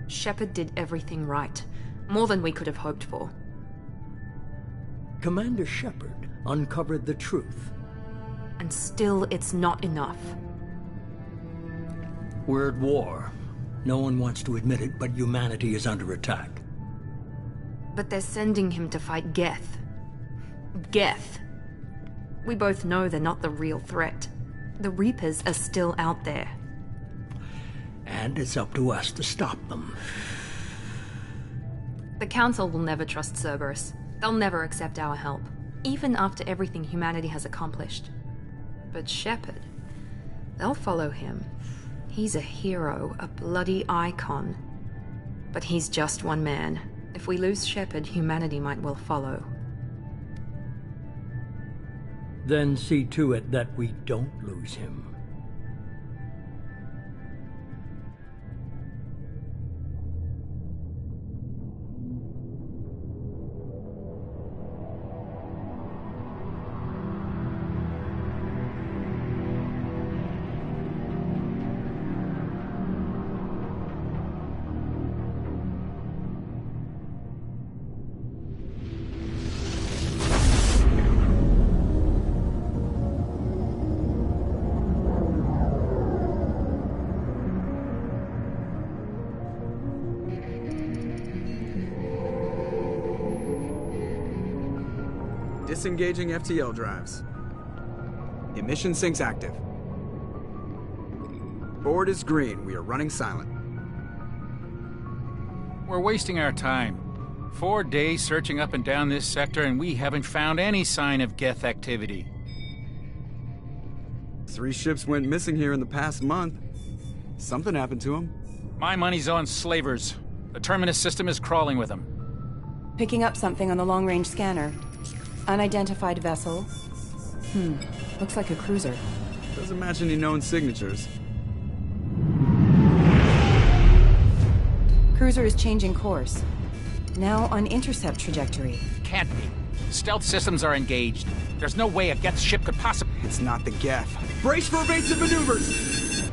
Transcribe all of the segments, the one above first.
Shepard did everything right. More than we could have hoped for. Commander Shepard uncovered the truth. And still, it's not enough. We're at war. No one wants to admit it, but humanity is under attack. But they're sending him to fight Geth. Geth. We both know they're not the real threat. The Reapers are still out there. And it's up to us to stop them. The Council will never trust Cerberus. They'll never accept our help, even after everything humanity has accomplished. But Shepard, they'll follow him. He's a hero, a bloody icon. But he's just one man. If we lose Shepard, humanity might well follow. Then see to it that we don't lose him. Disengaging FTL drives. Emission sinks active. Board is green. We are running silent. We're wasting our time. 4 days searching up and down this sector, and we haven't found any sign of Geth activity. 3 ships went missing here in the past month. Something happened to them. My money's on slavers. The Terminus system is crawling with them. Picking up something on the long-range scanner. Unidentified vessel. Looks like a cruiser. Doesn't match any known signatures. Cruiser is changing course. Now on intercept trajectory. Can't be. Stealth systems are engaged. There's no way a Geth ship could possibly... It's not the Geth. Brace for evasive maneuvers!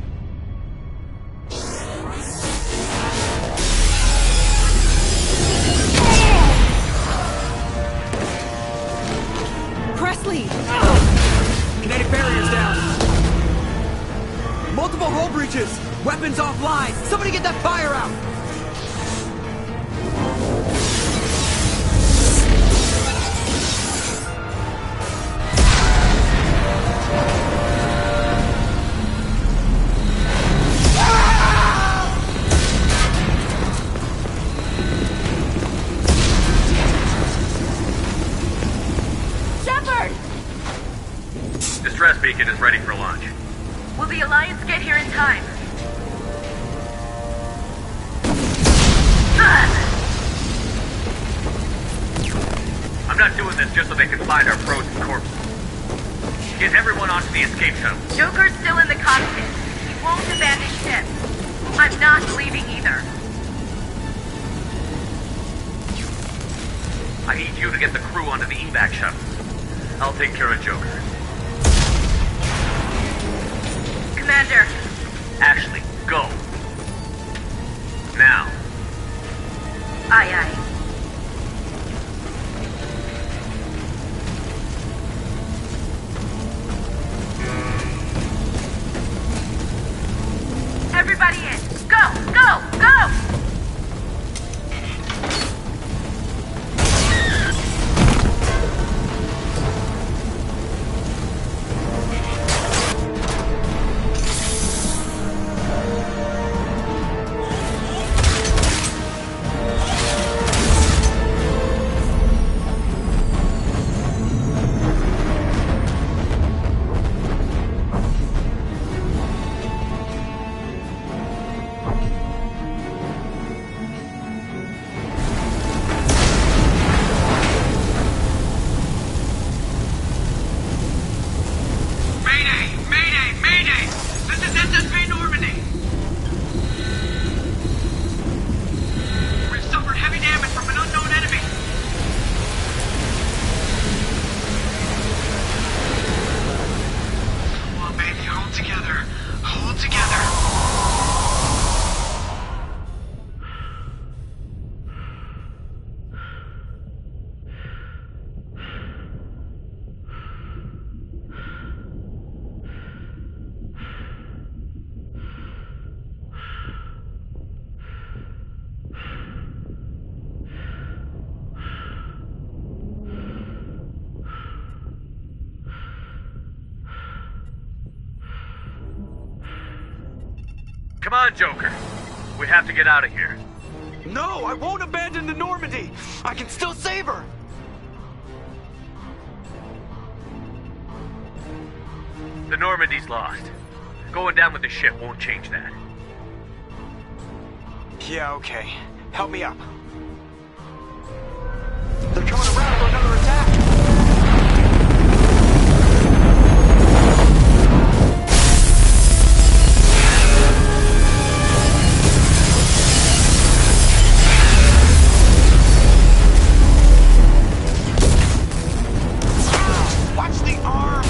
Presley! Kinetic barriers down! Multiple hull breaches! Weapons offline! Somebody get that fire out! Distress beacon is ready for launch. Will the Alliance get here in time? I'm not doing this just so they can find our frozen corpses. Get everyone onto the escape shuttle. Joker's still in the cockpit. He won't abandon ship. I'm not leaving either. I need you to get the crew onto the evac shuttle. I'll take care of Joker. Commander. Ashley, go. Now. Aye, aye. Everybody in. Go, go, go! Come on, Joker. We have to get out of here. No, I won't abandon the Normandy. I can still save her. The Normandy's lost. Going down with the ship won't change that. Yeah, okay. Help me up. They're coming around for another attack. Watch the arm!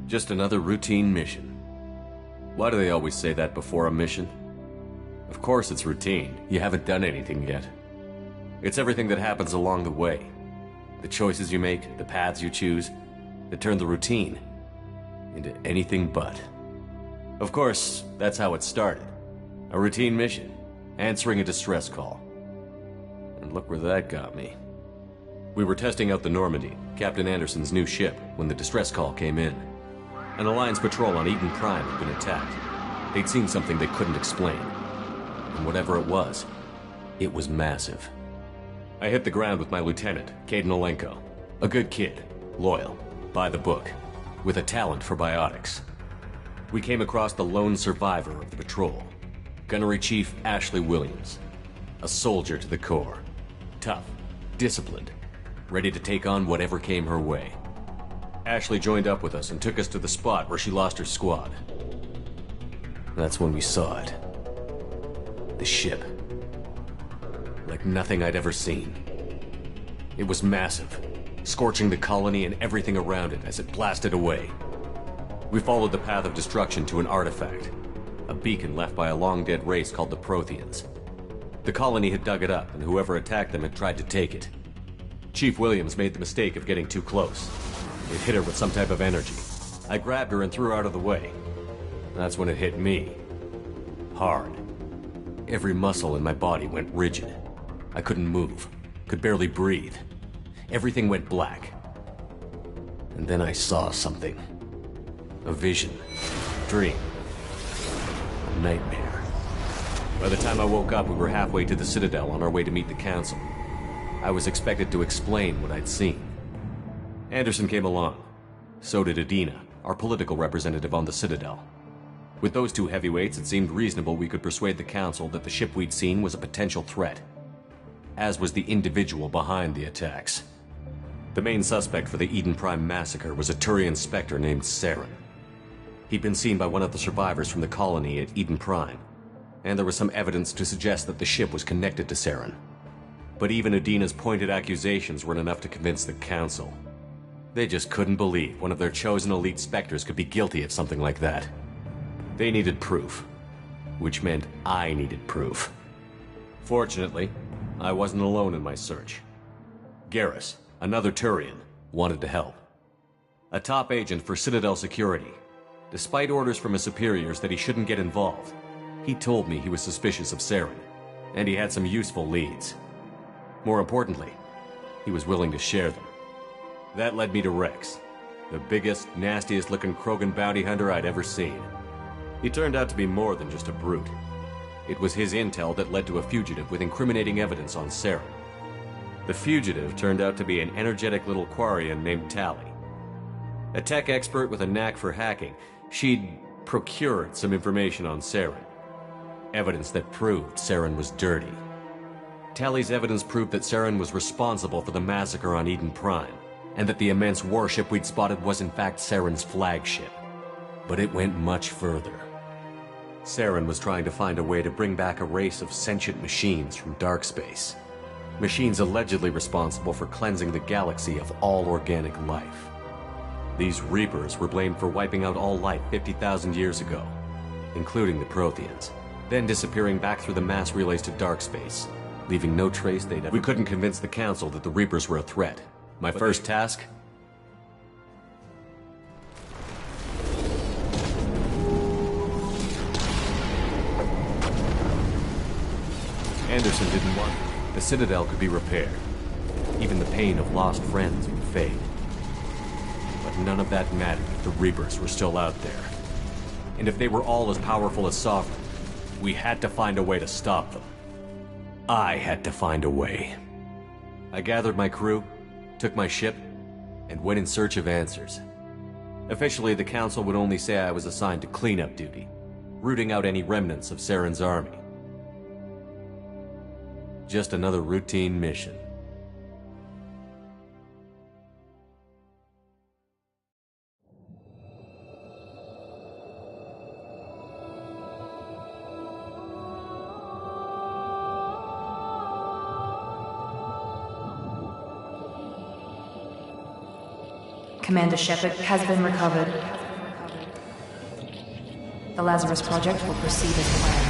Just another routine mission. Why do they always say that before a mission? Of course it's routine. You haven't done anything yet. It's everything that happens along the way. The choices you make, the paths you choose, that turn the routine into anything but. Of course, that's how it started. A routine mission, answering a distress call. And look where that got me. We were testing out the Normandy, Captain Anderson's new ship, when the distress call came in. An Alliance patrol on Eden Prime had been attacked. They'd seen something they couldn't explain. And whatever it was massive. I hit the ground with my lieutenant, Caden Olenko. A good kid, loyal, by the book, with a talent for biotics. We came across the lone survivor of the patrol, Gunnery Chief Ashley Williams. A soldier to the core. Tough, disciplined, ready to take on whatever came her way. Ashley joined up with us and took us to the spot where she lost her squad. That's when we saw it. The ship. Like nothing I'd ever seen. It was massive, scorching the colony and everything around it as it blasted away. We followed the path of destruction to an artifact, a beacon left by a long-dead race called the Protheans. The colony had dug it up, and whoever attacked them had tried to take it. Chief Williams made the mistake of getting too close. It hit her with some type of energy. I grabbed her and threw her out of the way. That's when it hit me. Hard. Every muscle in my body went rigid. I couldn't move, could barely breathe. Everything went black. And then I saw something. A vision. A dream. A nightmare. By the time I woke up, we were halfway to the Citadel on our way to meet the Council. I was expected to explain what I'd seen. Anderson came along. So did Adina, our political representative on the Citadel. With those two heavyweights, it seemed reasonable we could persuade the Council that the ship we'd seen was a potential threat. As was the individual behind the attacks. The main suspect for the Eden Prime massacre was a Turian Spectre named Saren. He'd been seen by one of the survivors from the colony at Eden Prime, and there was some evidence to suggest that the ship was connected to Saren. But even Adina's pointed accusations weren't enough to convince the Council. They just couldn't believe one of their chosen elite Spectres could be guilty of something like that. They needed proof. which meant I needed proof. Fortunately, I wasn't alone in my search. Garrus, another Turian, wanted to help. A top agent for Citadel Security. Despite orders from his superiors that he shouldn't get involved, he told me he was suspicious of Saren, and he had some useful leads. More importantly, he was willing to share them. That led me to Rex, the biggest, nastiest-looking Krogan bounty hunter I'd ever seen. He turned out to be more than just a brute. It was his intel that led to a fugitive with incriminating evidence on Saren. The fugitive turned out to be an energetic little Quarian named Tali. A tech expert with a knack for hacking, she'd procured some information on Saren. Evidence that proved Saren was dirty. Tali's evidence proved that Saren was responsible for the massacre on Eden Prime, and that the immense warship we'd spotted was in fact Saren's flagship. But it went much further. Saren was trying to find a way to bring back a race of sentient machines from dark space. Machines allegedly responsible for cleansing the galaxy of all organic life. These Reapers were blamed for wiping out all life 50,000 years ago, including the Protheans, then disappearing back through the mass relays to dark space, leaving no trace they'd ever... We couldn't convince the Council that the Reapers were a threat. My first task? Anderson didn't want it. The Citadel could be repaired. Even the pain of lost friends would fade. But none of that mattered if the Reapers were still out there. And if they were all as powerful as Sovereign, we had to find a way to stop them. I had to find a way. I gathered my crew, took my ship, and went in search of answers. Officially, the Council would only say I was assigned to cleanup duty, rooting out any remnants of Saren's army. Just another routine mission. Commander Shepard has been recovered. The Lazarus Project will proceed as planned.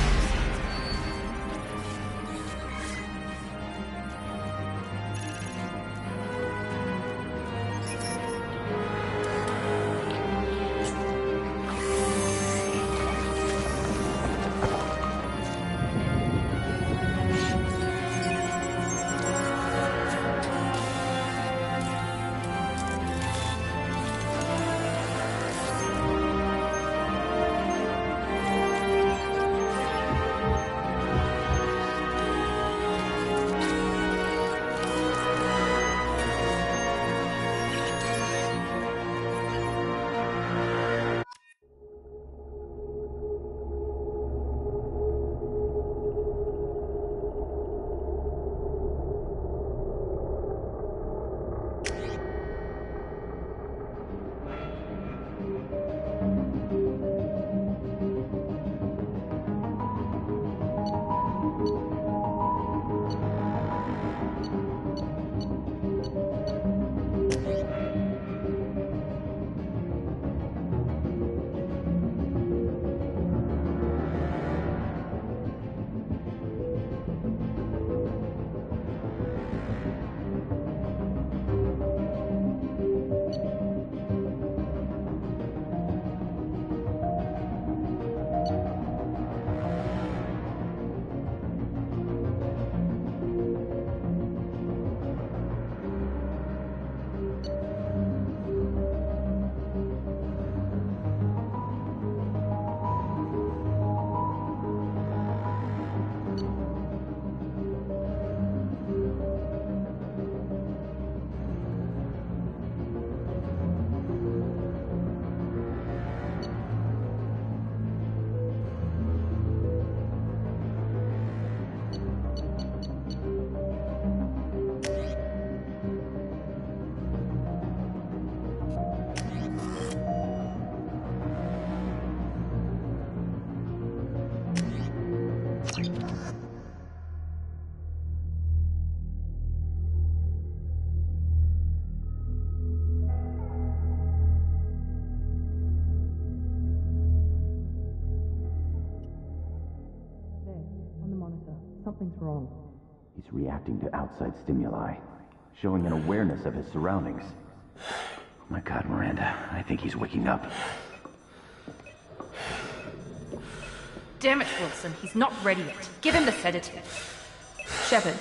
Something's wrong. He's reacting to outside stimuli, showing an awareness of his surroundings. Oh my God, Miranda, I think he's waking up. Damn it, Wilson, he's not ready yet. Give him the sedative. Shepard,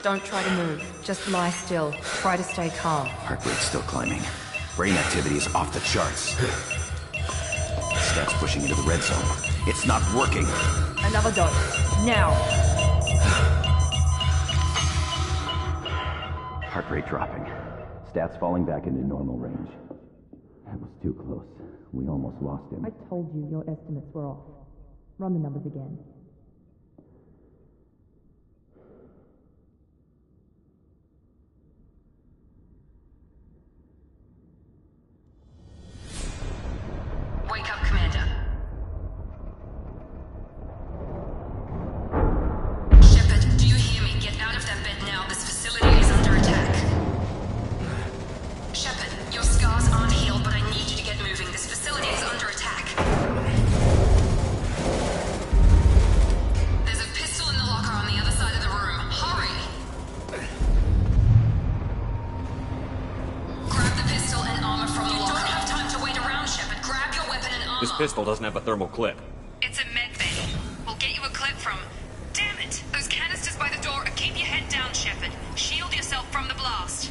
don't try to move. Just lie still. Try to stay calm. Heart rate's still climbing. Brain activity is off the charts. Stats pushing into the red zone. It's not working. Another dose. Now. Heart rate dropping. Stats falling back into normal range. That was too close. We almost lost him. I told you your estimates were off. Run the numbers again. Wake up, Commander. Shepard, do you hear me? Get out of that bed now. This facility is under attack. Shepard, your scars aren't healed, but I need you to get moving. This facility is under attack. There's a pistol in the locker on the other side of the room. Hurry! Grab the pistol and armor from the locker. You don't have time to wait around, Shepard. Grab your weapon and armor. This pistol doesn't have a thermal clip. It's a med bay. We'll get you a clip from... Damn it! Those canisters by the door. Keep your head down, Shepard. Shield yourself from the blast.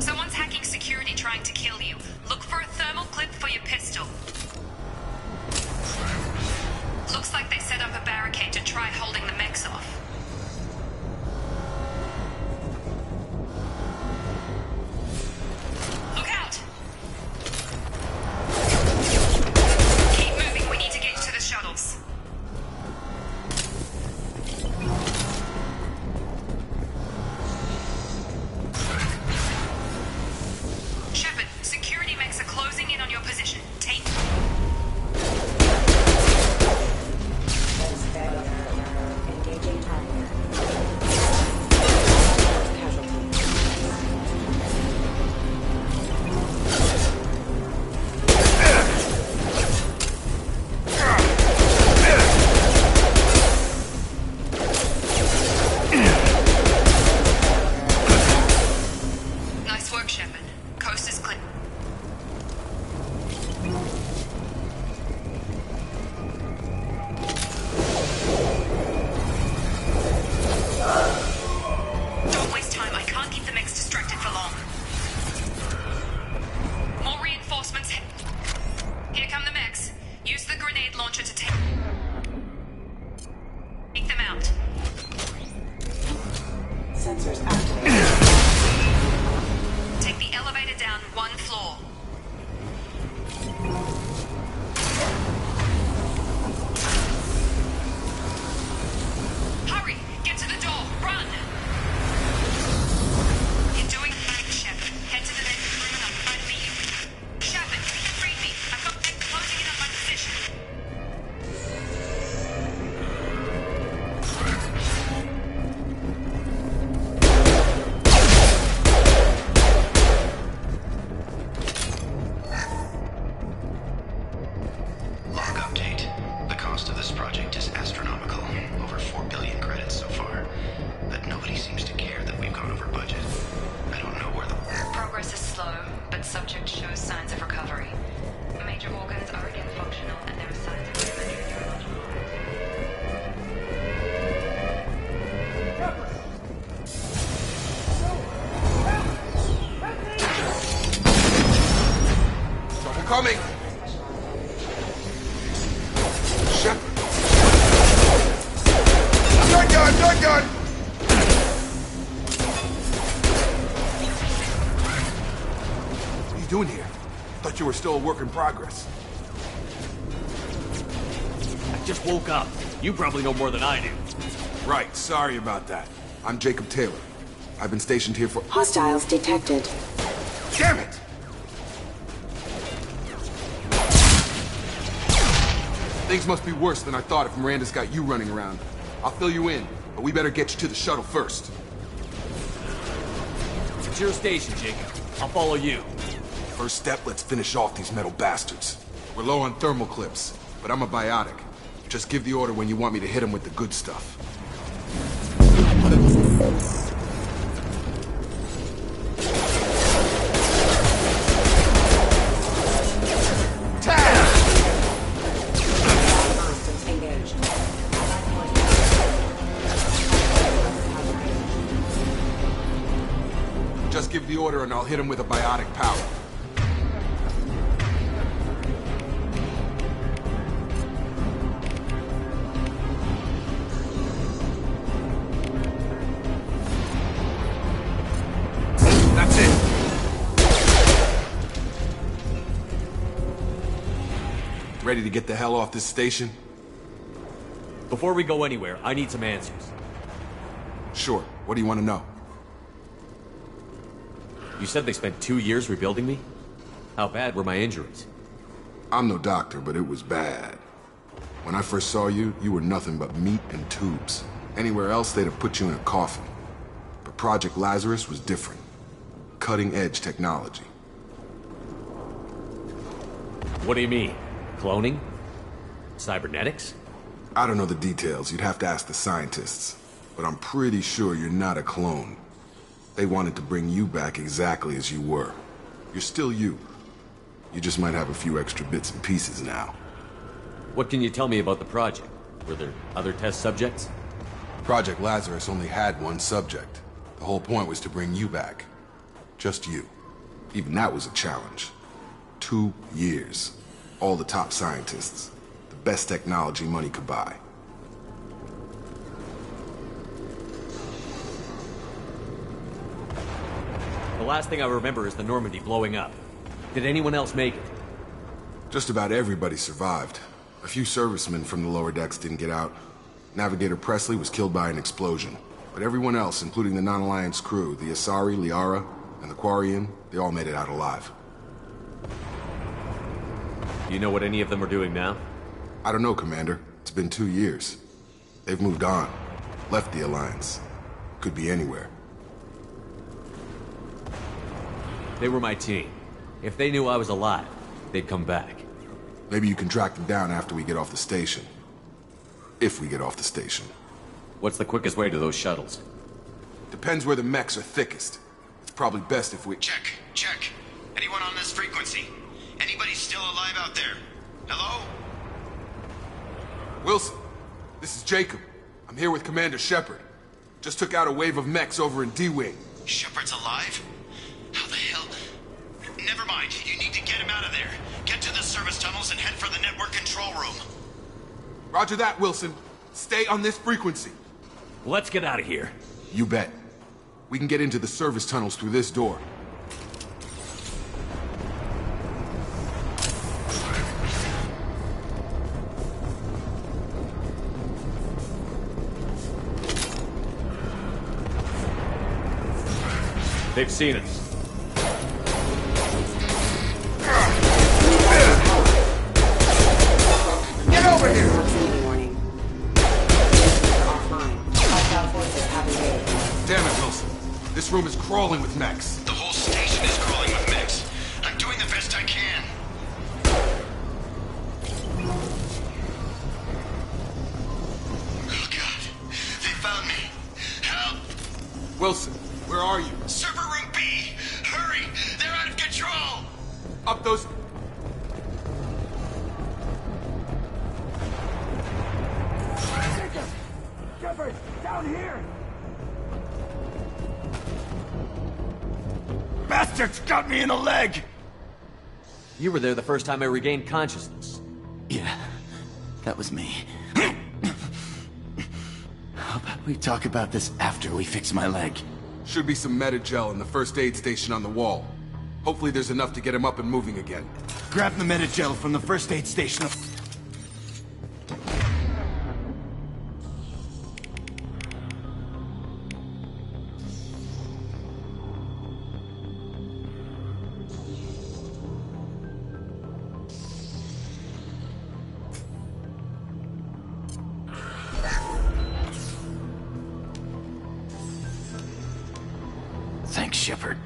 Someone's hacking security trying to kill you. Look for a thermal clip for your pistol. Looks like they set up a barricade to try holding the mechs off. Look out! Keep moving, we need to get you to the shuttles. Shepard, security mechs are closing in on your position. Take... Engaging target. Nice work, Shepard. Coast is clear. Don't waste time. I can't keep the mechs distracted for long. More reinforcements. Here come the mechs. Use the grenade launcher to take them out. Sensors activated. Take the elevator down one floor. Hurry! Get to the door! Run! You're doing fine, Shepard. Head to the next room and I'll try to meet you. Shepard, read me. I've got mechs closing in on my position. Log update. The cost of this project is astronomical. Over 4 billion credits so far. But nobody seems to care that we've gone over budget. I don't know where the... Progress is slow, but subject shows signs of recovery. Major organs are again functional, and there are signs of rudimentary neurological Trouble coming! Shepard! Gun! What are you doing here? Thought you were still a work in progress. I just woke up. You probably know more than I do. Right, sorry about that. I'm Jacob Taylor. I've been stationed here for... Hostiles detected. Damn it! Things must be worse than I thought if Miranda's got you running around. I'll fill you in, but we better get you to the shuttle first. It's your station, Jacob. I'll follow you. First step, let's finish off these metal bastards. We're low on thermal clips, but I'm a biotic. Just give the order when you want me to hit him with the good stuff. Just give the order and I'll hit him with a biotic power. That's it. Ready to get the hell off this station? Before we go anywhere, I need some answers. Sure. What do you want to know? You said they spent 2 years rebuilding me? How bad were my injuries? I'm no doctor, but it was bad. When I first saw you, you were nothing but meat and tubes. Anywhere else, they'd have put you in a coffin. But Project Lazarus was different. Cutting-edge technology. What do you mean? Cloning? Cybernetics? I don't know the details. You'd have to ask the scientists. But I'm pretty sure you're not a clone. They wanted to bring you back exactly as you were. You're still you. You just might have a few extra bits and pieces now. What can you tell me about the project? Were there other test subjects? Project Lazarus only had one subject. The whole point was to bring you back. Just you. Even that was a challenge. 2 years. All the top scientists. The best technology money could buy. The last thing I remember is the Normandy blowing up. Did anyone else make it? Just about everybody survived. A few servicemen from the lower decks didn't get out. Navigator Presley was killed by an explosion. But everyone else, including the non-Alliance crew, the Asari, Liara, and the Quarian, they all made it out alive. Do you know what any of them are doing now? I don't know, Commander. It's been 2 years. They've moved on. Left the Alliance. Could be anywhere. They were my team. If they knew I was alive, they'd come back. Maybe you can track them down after we get off the station. If we get off the station. What's the quickest way to those shuttles? Depends where the mechs are thickest. It's probably best if we... Check. Anyone on this frequency? Anybody still alive out there? Hello? Wilson, this is Jacob. I'm here with Commander Shepard. Just took out a wave of mechs over in D-Wing. Shepard's alive? How the hell? Never mind. You need to get him out of there. Get to the service tunnels and head for the network control room. Roger that, Wilson. Stay on this frequency. Let's get out of here. You bet. We can get into the service tunnels through this door. They've seen us. Get over here! Warning. Offline. Hostile forces have engaged. Damn it, Wilson. This room is crawling with mechs. The whole station is crawling with mechs. I'm doing the best I can. Oh, God. They found me. Help! Wilson, where are you? Server room B! Hurry! They're out of control! Up those... Shepard, down here! Bastards got me in the leg! You were there the first time I regained consciousness. Yeah, that was me. How about we talk about this after we fix my leg? Should be some Metagel in the first aid station on the wall. Hopefully there's enough to get him up and moving again. Grab the Metagel from the first aid station. Thanks, Shepard.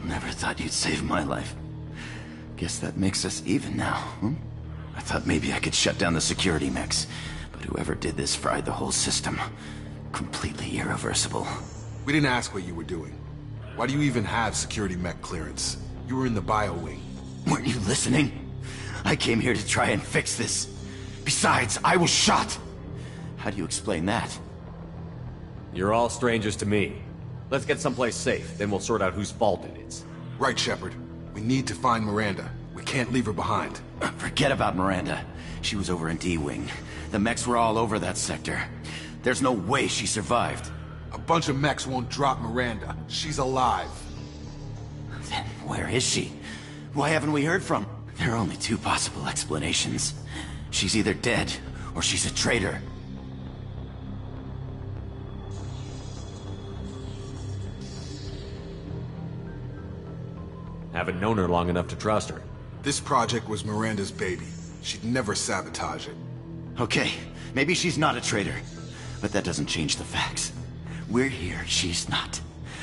Never thought you'd save my life. Guess that makes us even now, huh? I thought maybe I could shut down the security mechs, but whoever did this fried the whole system. Completely irreversible. We didn't ask what you were doing. Why do you even have security mech clearance? You were in the bio wing. Weren't you listening? I came here to try and fix this. Besides, I was shot! How do you explain that? You're all strangers to me. Let's get someplace safe, then we'll sort out whose fault it is. Right, Shepard. We need to find Miranda. We can't leave her behind. Forget about Miranda. She was over in D-Wing. The mechs were all over that sector. There's no way she survived. A bunch of mechs won't drop Miranda. She's alive. Then where is she? Why haven't we heard from? There are only two possible explanations. She's either dead, or she's a traitor. Haven't known her long enough to trust her. This project was Miranda's baby. She'd never sabotage it. Okay, maybe she's not a traitor. But that doesn't change the facts. We're here, she's not.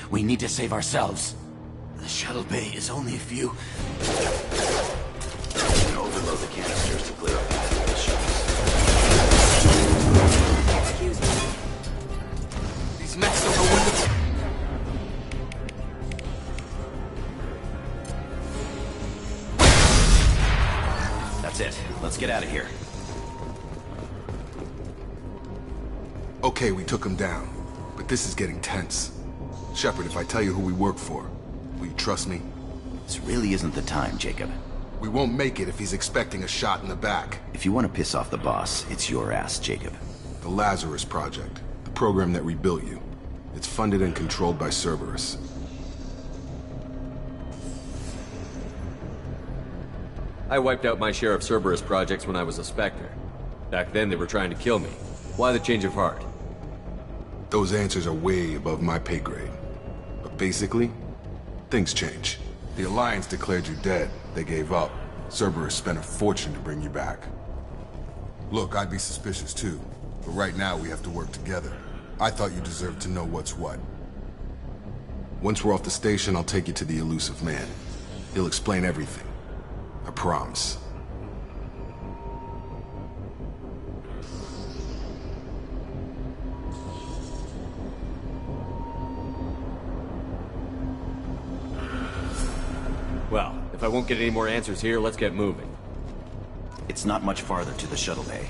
We need to save ourselves. The shuttle bay is only a few... Overload the canisters to clear a path for the shuttles. Excuse me. These mechs don't know when to... That's it. Let's get out of here. Okay, we took him down. But this is getting tense. Shepard, if I tell you who we work for, will you trust me? This really isn't the time, Jacob. We won't make it if he's expecting a shot in the back. If you want to piss off the boss, it's your ass, Jacob. The Lazarus Project. The program that rebuilt you. It's funded and controlled by Cerberus. I wiped out my share of Cerberus projects when I was a Spectre. Back then they were trying to kill me. Why the change of heart? Those answers are way above my pay grade. But basically, things change. The Alliance declared you dead. They gave up. Cerberus spent a fortune to bring you back. Look, I'd be suspicious too. But right now we have to work together. I thought you deserved to know what's what. Once we're off the station, I'll take you to the Elusive Man. He'll explain everything. I promise. Well, if I won't get any more answers here, let's get moving. It's not much farther to the shuttle bay.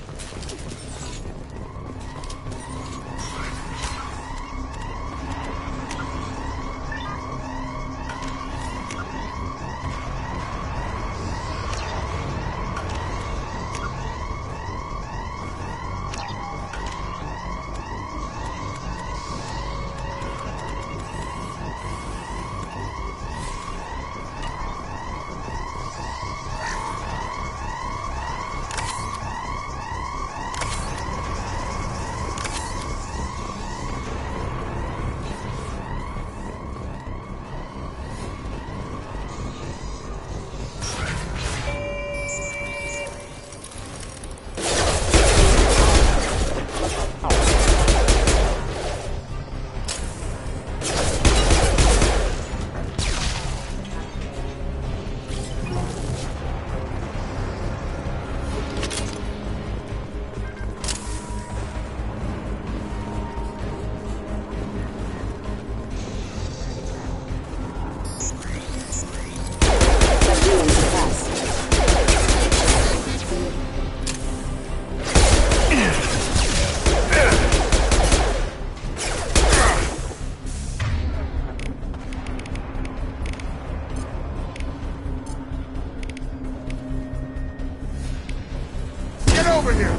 Over here!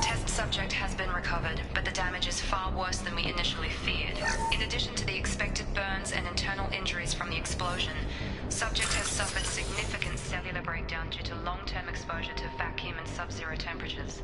Test subject has been recovered, but the damage is far worse than we initially feared. In addition to the expected burns and internal injuries from the explosion, subject has suffered significant cellular breakdown due to long-term exposure to vacuum and sub-zero temperatures.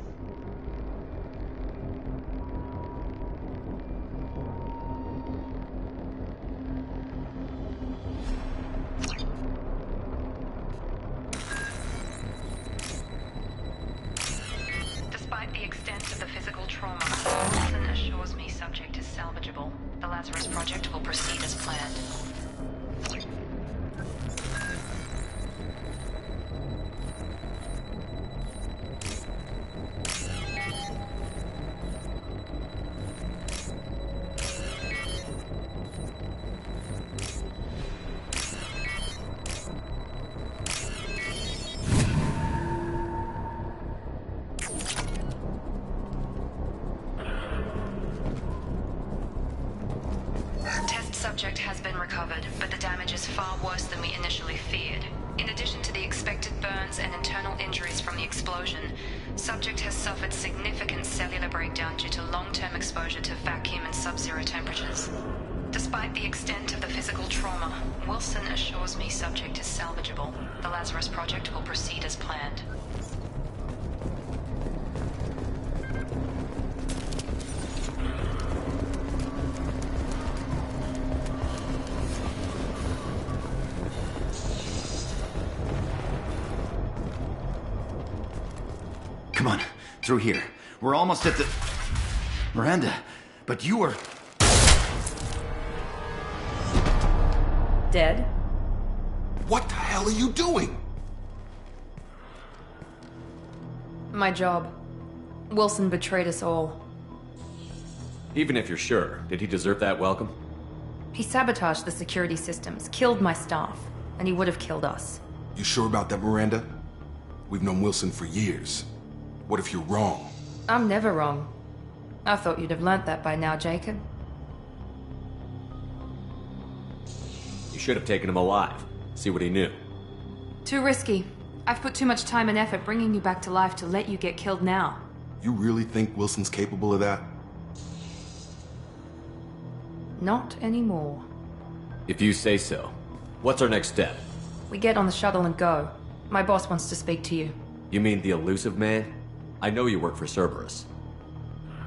Lazarus project will proceed as planned. Subject has been recovered, but the damage is far worse than we initially feared. In addition to the expected burns and internal injuries from the explosion, subject has suffered significant cellular breakdown due to long-term exposure to vacuum and sub-zero temperatures. Despite the extent of the physical trauma, Wilson assures me subject is salvageable. The Lazarus project will proceed as planned. Come on, through here. We're almost at the... Miranda, but you were... Dead? What the hell are you doing? My job. Wilson betrayed us all. Even if you're sure, did he deserve that welcome? He sabotaged the security systems, killed my staff, and he would have killed us. You sure about that, Miranda? We've known Wilson for years. What if you're wrong? I'm never wrong. I thought you'd have learnt that by now, Jacob. You should have taken him alive. See what he knew. Too risky. I've put too much time and effort bringing you back to life to let you get killed now. You really think Wilson's capable of that? Not anymore. If you say so. What's our next step? We get on the shuttle and go. My boss wants to speak to you. You mean the elusive man? I know you work for Cerberus.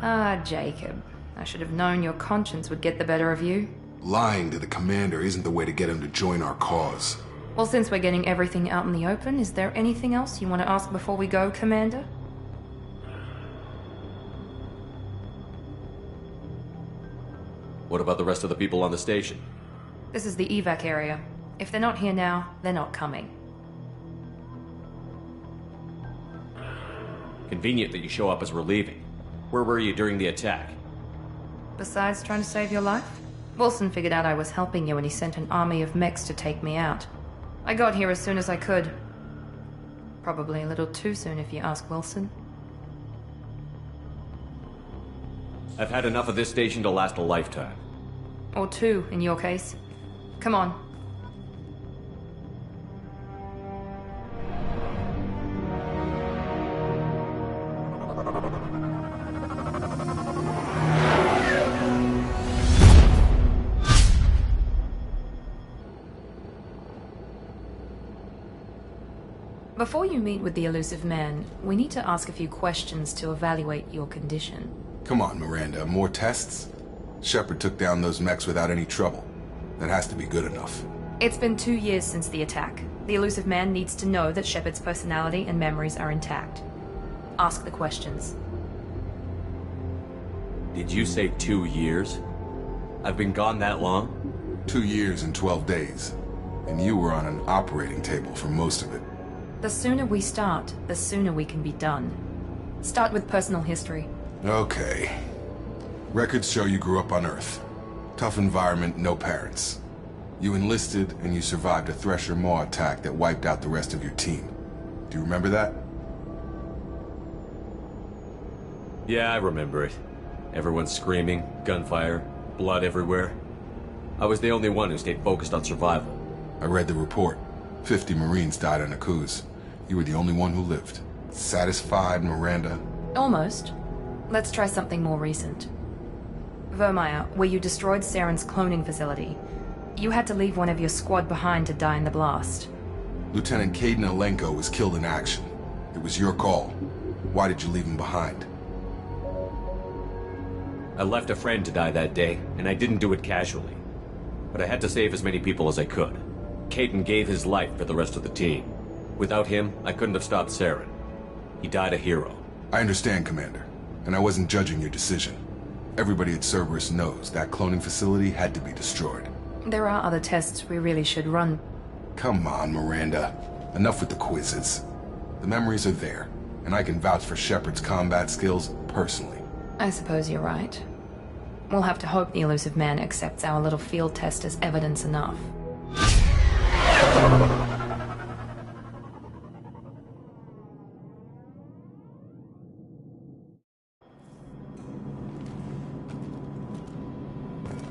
Ah, Jacob. I should have known your conscience would get the better of you. Lying to the commander isn't the way to get him to join our cause. Well, since we're getting everything out in the open, is there anything else you want to ask before we go, Commander? What about the rest of the people on the station? This is the evac area. If they're not here now, they're not coming. Convenient that you show up as we're leaving. Where were you during the attack? Besides trying to save your life? Wilson figured out I was helping you and he sent an army of mechs to take me out. I got here as soon as I could. Probably a little too soon if you ask Wilson. I've had enough of this station to last a lifetime. Or two, in your case. Come on. Before you meet with the elusive man, we need to ask a few questions to evaluate your condition. Come on, Miranda, more tests? Shepard took down those mechs without any trouble. That has to be good enough. It's been 2 years since the attack. The elusive man needs to know that Shepard's personality and memories are intact. Ask the questions. Did you say 2 years? I've been gone that long? 2 years and 12 days. And you were on an operating table for most of it. The sooner we start, the sooner we can be done. Start with personal history. Okay. Records show you grew up on Earth. Tough environment, no parents. You enlisted and you survived a Thresher Maw attack that wiped out the rest of your team. Do you remember that? Yeah, I remember it. Everyone screaming, gunfire, blood everywhere. I was the only one who stayed focused on survival. I read the report. 50 Marines died on Akuz. You were the only one who lived. Satisfied, Miranda? Almost. Let's try something more recent. Vermeer, where you destroyed Saren's cloning facility. You had to leave one of your squad behind to die in the blast. Lieutenant Kaidan Alenko was killed in action. It was your call. Why did you leave him behind? I left a friend to die that day, and I didn't do it casually. But I had to save as many people as I could. Kaidan gave his life for the rest of the team. Without him, I couldn't have stopped Saren. He died a hero. I understand, Commander. And I wasn't judging your decision. Everybody at Cerberus knows that cloning facility had to be destroyed. There are other tests we really should run. Come on, Miranda. Enough with the quizzes. The memories are there, and I can vouch for Shepard's combat skills personally. I suppose you're right. We'll have to hope the Illusive Man accepts our little field test as evidence enough.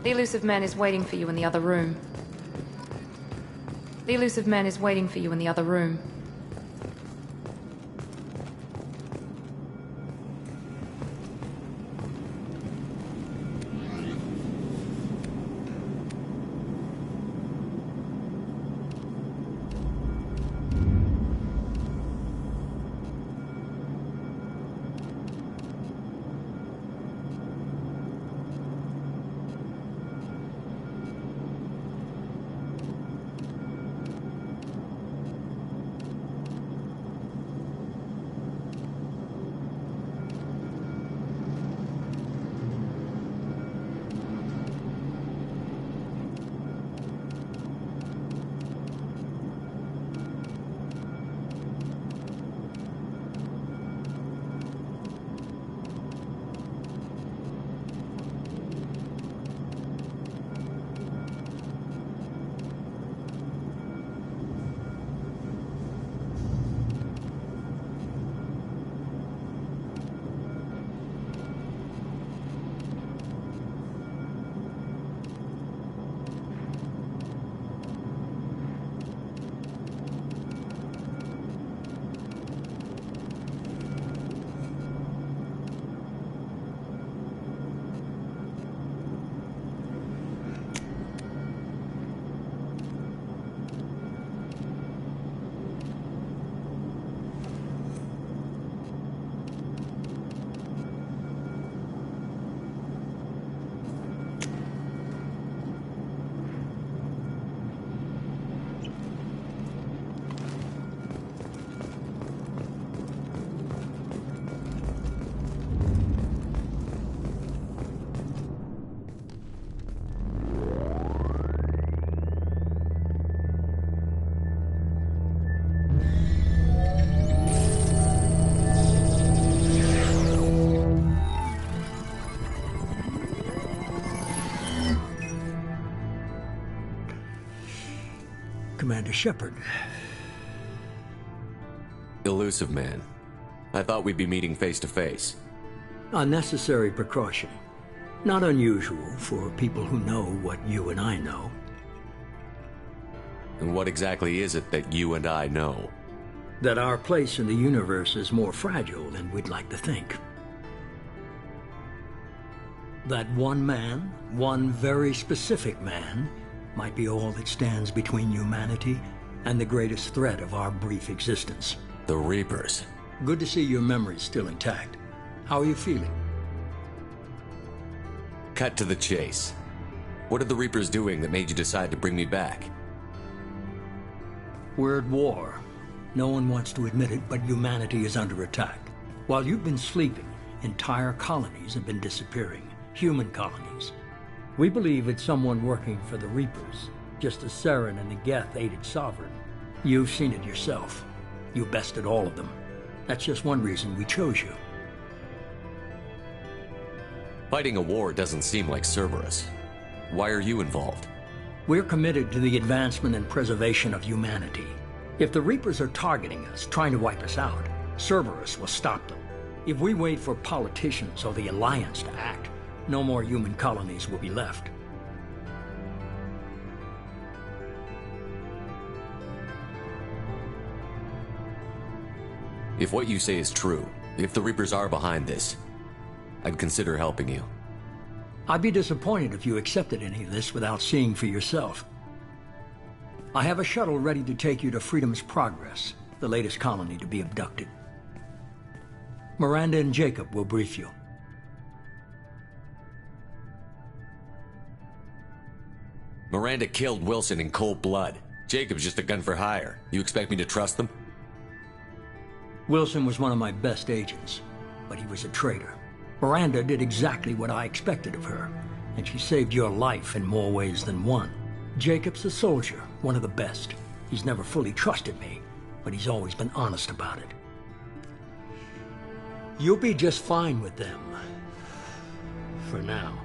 The Illusive Man is waiting for you in the other room. The Illusive Man is waiting for you in the other room. Commander Shepard. Illusive Man. I thought we'd be meeting face to face. A necessary precaution. Not unusual for people who know what you and I know. And what exactly is it that you and I know? That our place in the universe is more fragile than we'd like to think. That one man, one very specific man, might be all that stands between humanity and the greatest threat of our brief existence. The Reapers. Good to see your memory's still intact. How are you feeling? Cut to the chase. What are the Reapers doing that made you decide to bring me back? We're at war. No one wants to admit it, but humanity is under attack. While you've been sleeping, entire colonies have been disappearing. Human colonies. We believe it's someone working for the Reapers, just as Saren and the Geth aided Sovereign. You've seen it yourself. You bested all of them. That's just one reason we chose you. Fighting a war doesn't seem like Cerberus. Why are you involved? We're committed to the advancement and preservation of humanity. If the Reapers are targeting us, trying to wipe us out, Cerberus will stop them. If we wait for politicians or the Alliance to act, no more human colonies will be left. If what you say is true, if the Reapers are behind this, I'd consider helping you. I'd be disappointed if you accepted any of this without seeing for yourself. I have a shuttle ready to take you to Freedom's Progress, the latest colony to be abducted. Miranda and Jacob will brief you. Miranda killed Wilson in cold blood. Jacob's just a gun for hire. You expect me to trust them? Wilson was one of my best agents, but he was a traitor. Miranda did exactly what I expected of her, and she saved your life in more ways than one. Jacob's a soldier, one of the best. He's never fully trusted me, but he's always been honest about it. You'll be just fine with them. For now.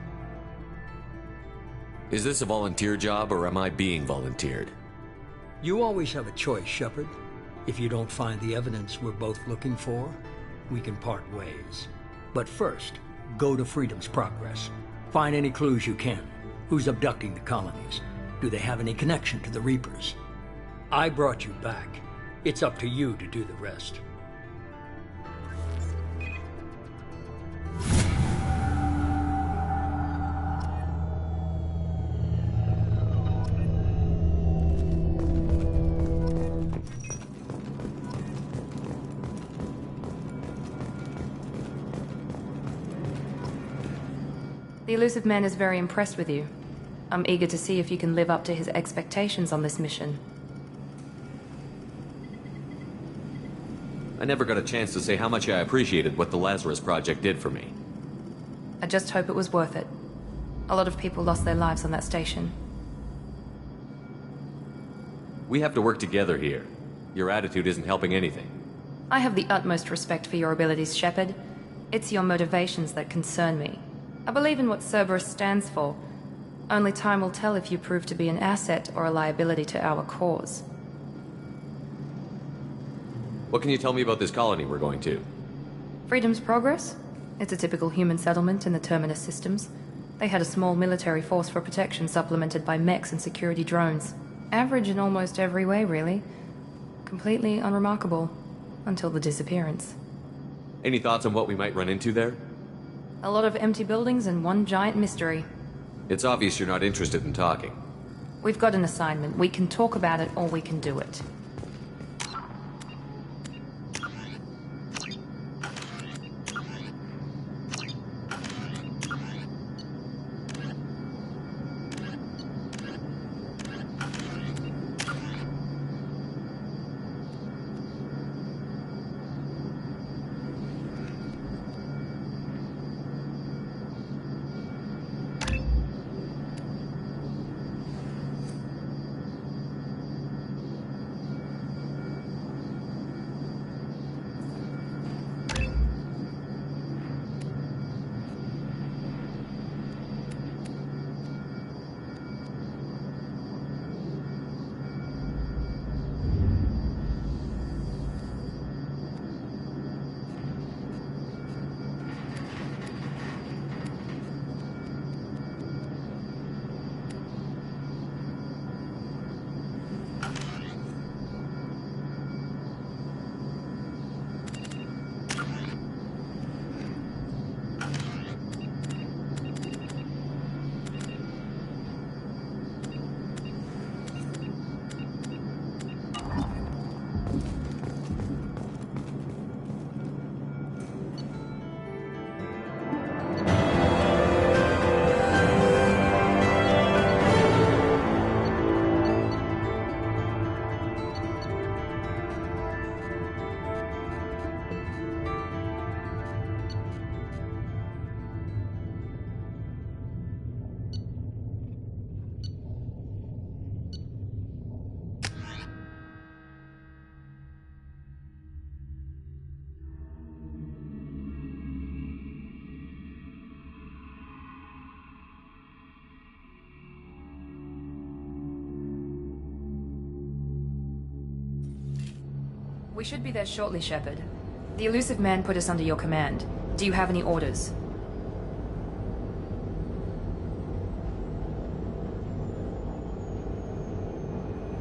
Is this a volunteer job, or am I being volunteered? You always have a choice, Shepard. If you don't find the evidence we're both looking for, we can part ways. But first, go to Freedom's Progress. Find any clues you can. Who's abducting the colonies? Do they have any connection to the Reapers? I brought you back. It's up to you to do the rest. The Illusive Man is very impressed with you. I'm eager to see if you can live up to his expectations on this mission. I never got a chance to say how much I appreciated what the Lazarus Project did for me. I just hope it was worth it. A lot of people lost their lives on that station. We have to work together here. Your attitude isn't helping anything. I have the utmost respect for your abilities, Shepard. It's your motivations that concern me. I believe in what Cerberus stands for. Only time will tell if you prove to be an asset or a liability to our cause. What can you tell me about this colony we're going to? Freedom's Progress? It's a typical human settlement in the Terminus systems. They had a small military force for protection supplemented by mechs and security drones. Average in almost every way, really. Completely unremarkable. Until the disappearance. Any thoughts on what we might run into there? A lot of empty buildings and one giant mystery. It's obvious you're not interested in talking. We've got an assignment. We can talk about it or we can do it. We should be there shortly, Shepard. The Illusive Man put us under your command. Do you have any orders?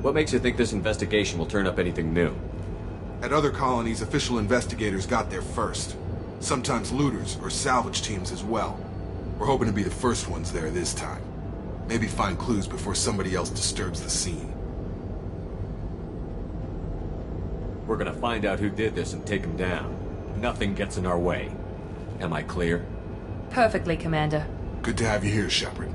What makes you think this investigation will turn up anything new? At other colonies, official investigators got there first. Sometimes looters or salvage teams as well. We're hoping to be the first ones there this time. Maybe find clues before somebody else disturbs the scene. We're gonna find out who did this and take him down. Nothing gets in our way. Am I clear? Perfectly, Commander. Good to have you here, Shepard.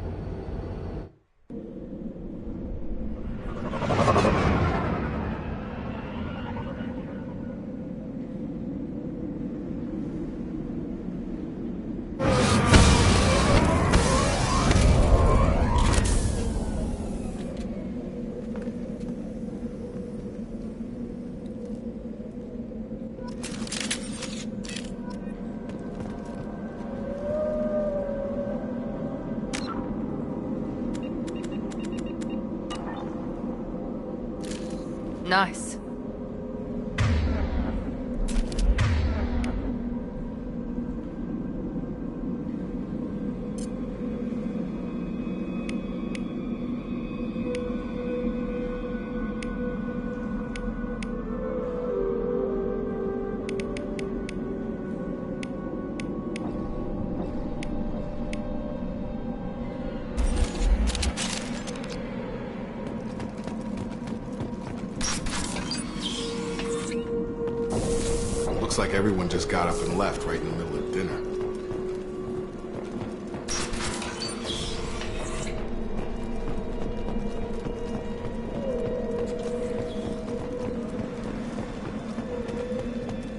Nice. Looks like everyone just got up and left right in the middle of dinner.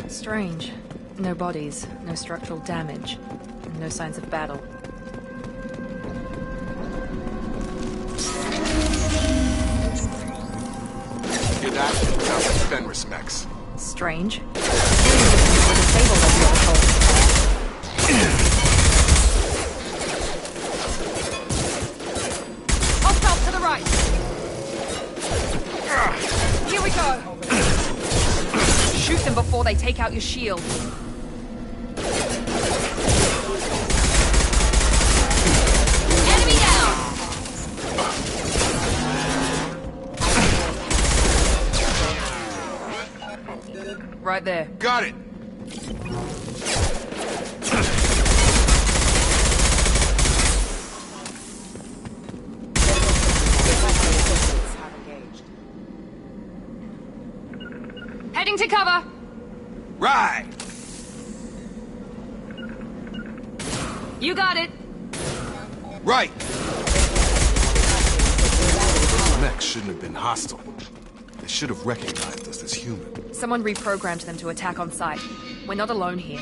Strange. No bodies, no structural damage, and no signs of battle. Hear that? Sounds like Fenris mechs. Strange. Disabled as you were told. Hostile to the right. Here we go. Shoot them before they take out your shield. Enemy down. Right there. Got it! Heading to cover. Right! You got it. Right! Those mechs shouldn't have been hostile. They should have recognized us as human. Someone reprogrammed them to attack on sight. We're not alone here.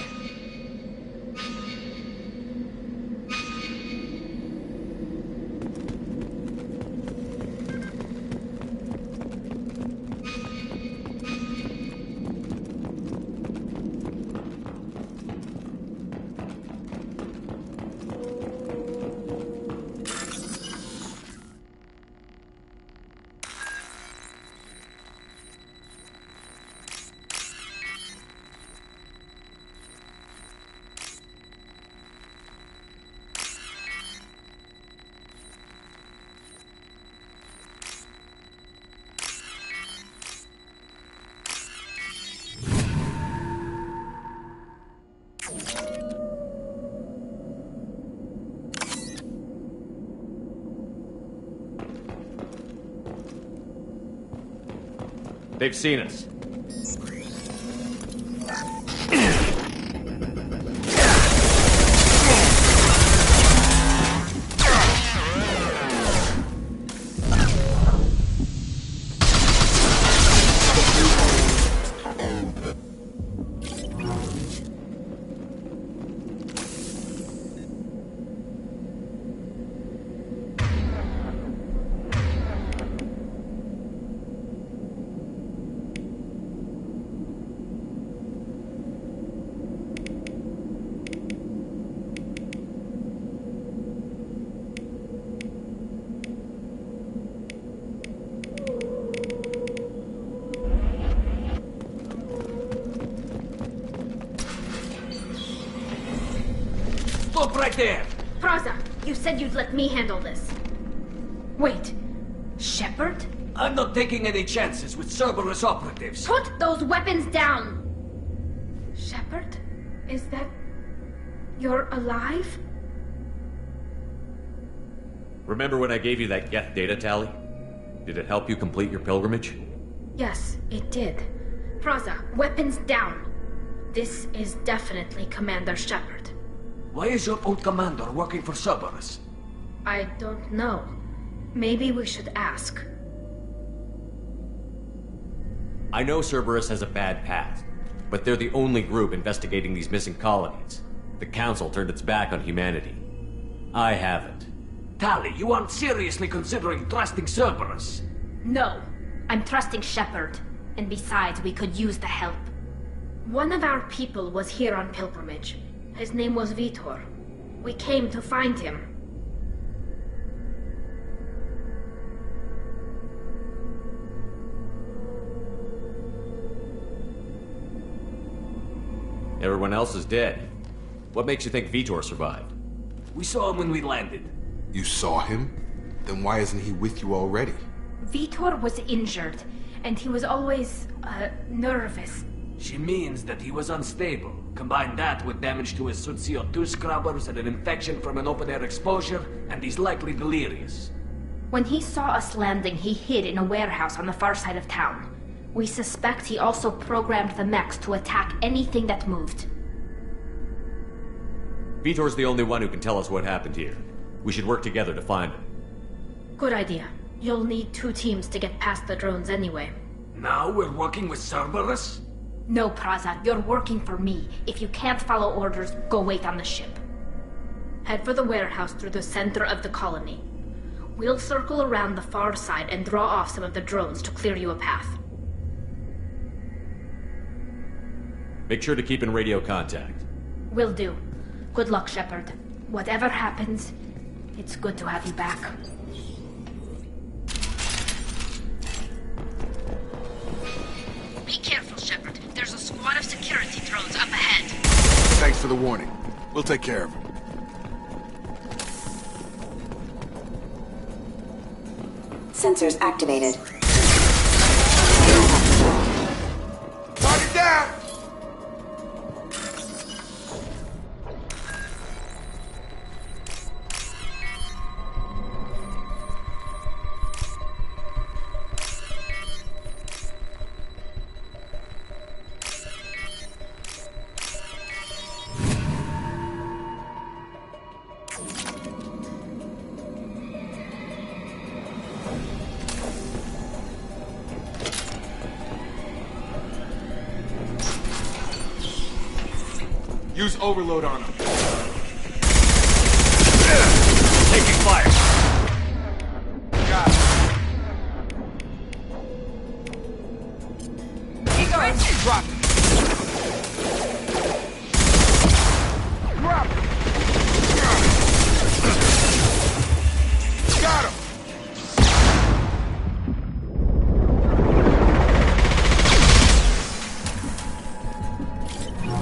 They've seen us. Stop right there! Praza, you said you'd let me handle this. Wait, Shepard? I'm not taking any chances with Cerberus operatives. Put those weapons down! Shepard? Is that... you're alive? Remember when I gave you that Geth data tally? Did it help you complete your pilgrimage? Yes, it did. Praza, weapons down. This is definitely Commander Shepard. Why is your old commander working for Cerberus? I don't know. Maybe we should ask. I know Cerberus has a bad past, but they're the only group investigating these missing colonies. The Council turned its back on humanity. I haven't. Tali, you aren't seriously considering trusting Cerberus? No. I'm trusting Shepard. And besides, we could use the help. One of our people was here on pilgrimage. His name was Vitor. We came to find him. Everyone else is dead. What makes you think Vitor survived? We saw him when we landed. You saw him? Then why isn't he with you already? Vitor was injured, and he was always, nervous. She means that he was unstable. Combine that with damage to his suit CO2 scrubbers and an infection from an open-air exposure, and he's likely delirious. When he saw us landing, he hid in a warehouse on the far side of town. We suspect he also programmed the mechs to attack anything that moved. Vitor's the only one who can tell us what happened here. We should work together to find him. Good idea. You'll need 2 teams to get past the drones anyway. Now we're working with Cerberus? No, Praza, you're working for me. If you can't follow orders, go wait on the ship. Head for the warehouse through the center of the colony. We'll circle around the far side and draw off some of the drones to clear you a path. Make sure to keep in radio contact. Will do. Good luck, Shepard. Whatever happens, it's good to have you back. Be careful, Shepard. There's a squad of security drones up ahead. Thanks for the warning. We'll take care of him. Sensors activated. Target down! Use overload on them. Taking fire. Got it. Drop it. Drop it. Got him.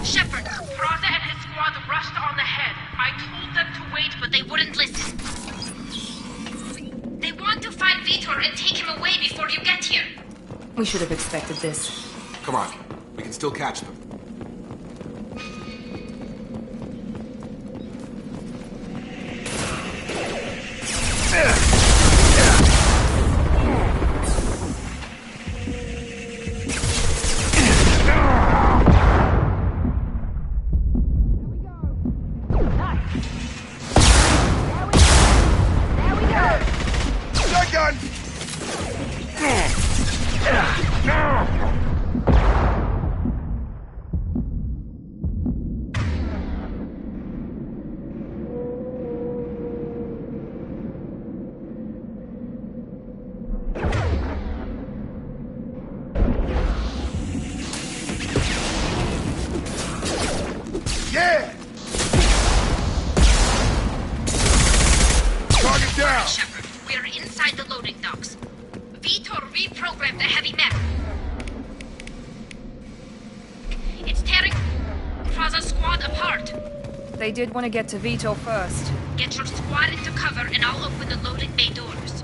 Shepard, Praza and his squad rushed on ahead. I told them to wait, but they wouldn't listen. They want to find Vitor and take him away before you get here. We should have expected this. Come on. We can still catch them. Shotgun! Yeah! Target down! Shepard, we're inside the loading docks. Vitor reprogrammed the heavy mech. It's tearing Praza's squad apart. They did want to get to Vitor first. Get your squad into cover and I'll open the loading bay doors.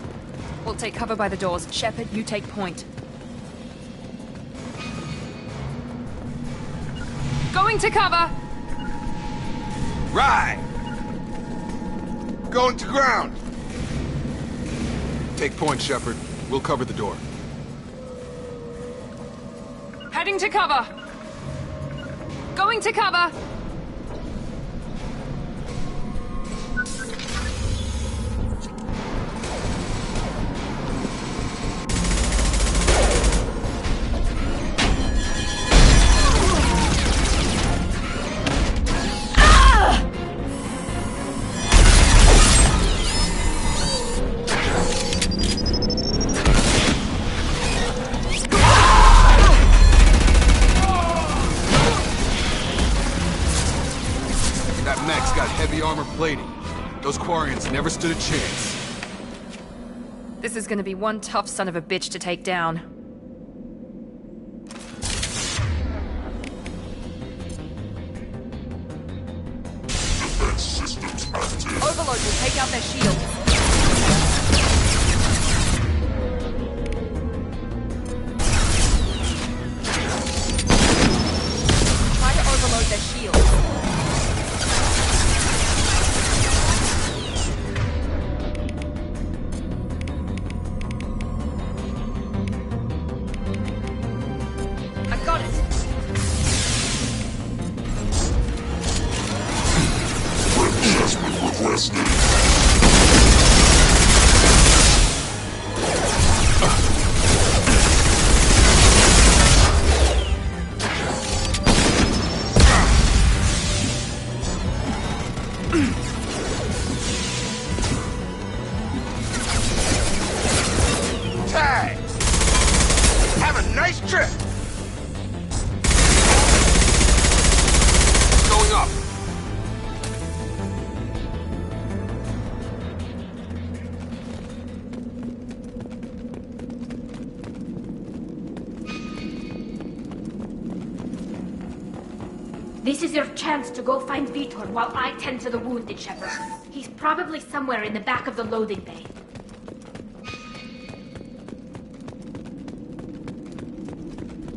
We'll take cover by the doors. Shepard, you take point. Going to cover! Right! Going to ground! Take point, Shepard. We'll cover the door. Heading to cover! Going to cover! Armor plating. Those Quarians never stood a chance. This is gonna be one tough son of a bitch to take down. shit! It's going up. This is your chance to go find Vitor while I tend to the wounded, Shepard. He's probably somewhere in the back of the loading bay.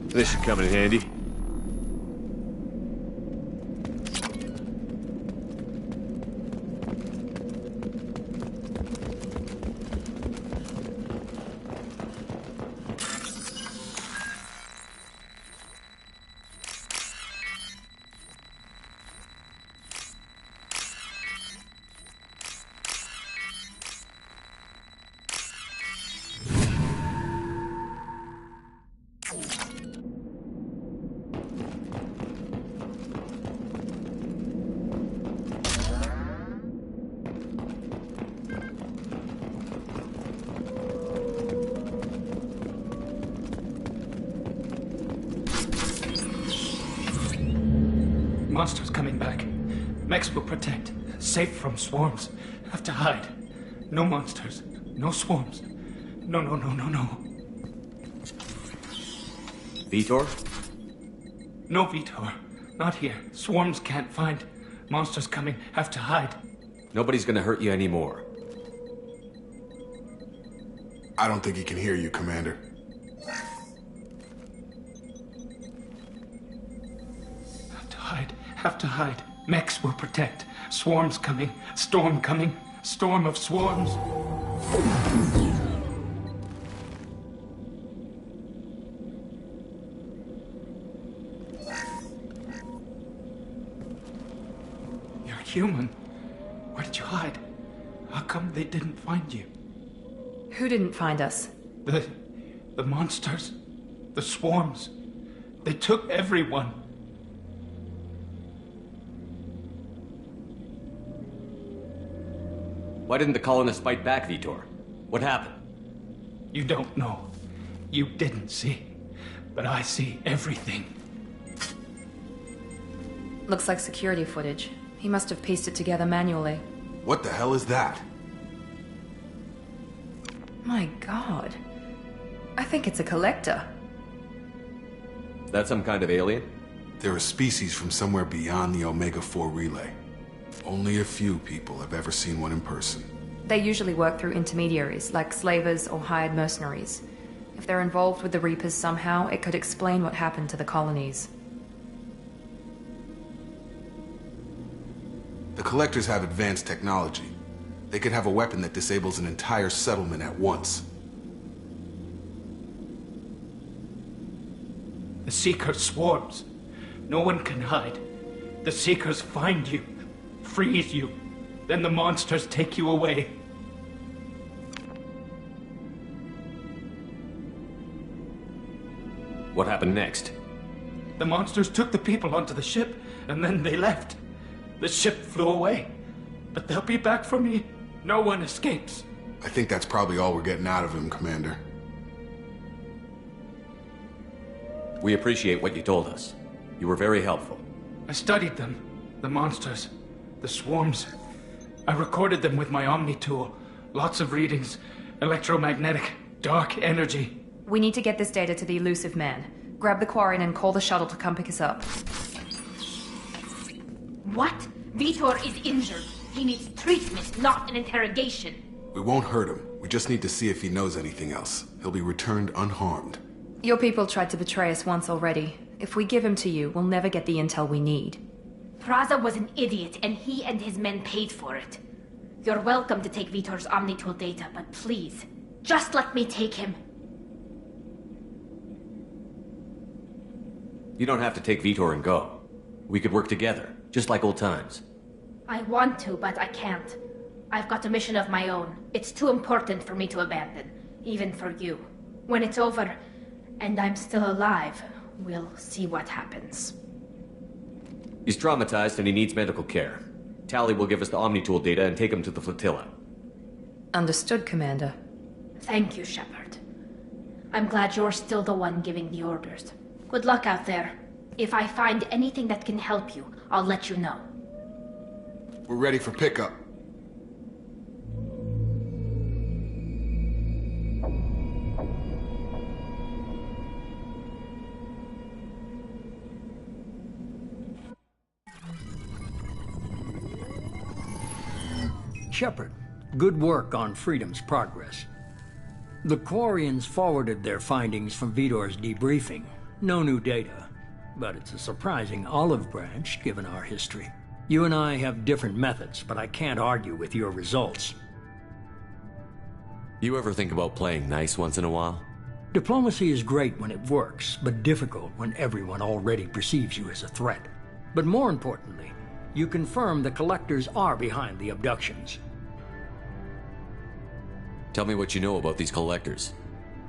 This should come in handy. Monsters coming back. Mechs will protect. Safe from swarms. Have to hide. No monsters. No swarms. No. Vitor? No Vitor. Not here. Swarms can't find. Monsters coming. Have to hide. Nobody's gonna hurt you anymore. I don't think he can hear you, Commander. Have to hide. Mechs will protect. Swarms coming. Storm coming. Storm of swarms. You're human. Where did you hide? How come they didn't find you? Who didn't find us? The monsters. The swarms. They took everyone. Why didn't the colonists fight back, Vitor? What happened? You don't know. You didn't see. But I see everything. Looks like security footage. He must have pieced it together manually. What the hell is that? My God. I think it's a collector. Is that some kind of alien? They're a species from somewhere beyond the Omega-4 relay. Only a few people have ever seen one in person. They usually work through intermediaries, like slavers or hired mercenaries. If they're involved with the Reapers somehow, it could explain what happened to the colonies. The Collectors have advanced technology. They could have a weapon that disables an entire settlement at once. The Seeker swarms. No one can hide. The Seekers find you. Freeze you. Then the monsters take you away. What happened next? The monsters took the people onto the ship, and then they left. The ship flew away. But they'll be back for me. No one escapes. I think that's probably all we're getting out of him, Commander. We appreciate what you told us. You were very helpful. I studied them. The monsters. The swarms. I recorded them with my Omni tool. Lots of readings. Electromagnetic. Dark energy. We need to get this data to the Elusive Man. Grab the Quarian and call the shuttle to come pick us up. What? Vitor is injured. He needs treatment, not an interrogation. We won't hurt him. We just need to see if he knows anything else. He'll be returned unharmed. Your people tried to betray us once already. If we give him to you, we'll never get the intel we need. Praza was an idiot, and he and his men paid for it. You're welcome to take Vitor's Omnitool data, but please, just let me take him. You don't have to take Vitor and go. We could work together, just like old times. I want to, but I can't. I've got a mission of my own. It's too important for me to abandon, even for you. When it's over, and I'm still alive, we'll see what happens. He's traumatized and he needs medical care. Tali will give us the Omnitool data and take him to the flotilla. Understood, Commander. Thank you, Shepard. I'm glad you're still the one giving the orders. Good luck out there. If I find anything that can help you, I'll let you know. We're ready for pickup. Shepard, good work on Freedom's progress. The Quarians forwarded their findings from Vidor's debriefing. No new data, but it's a surprising olive branch given our history. You and I have different methods, but I can't argue with your results. You ever think about playing nice once in a while? Diplomacy is great when it works, but difficult when everyone already perceives you as a threat. But more importantly, you confirm the Collectors are behind the abductions. Tell me what you know about these Collectors.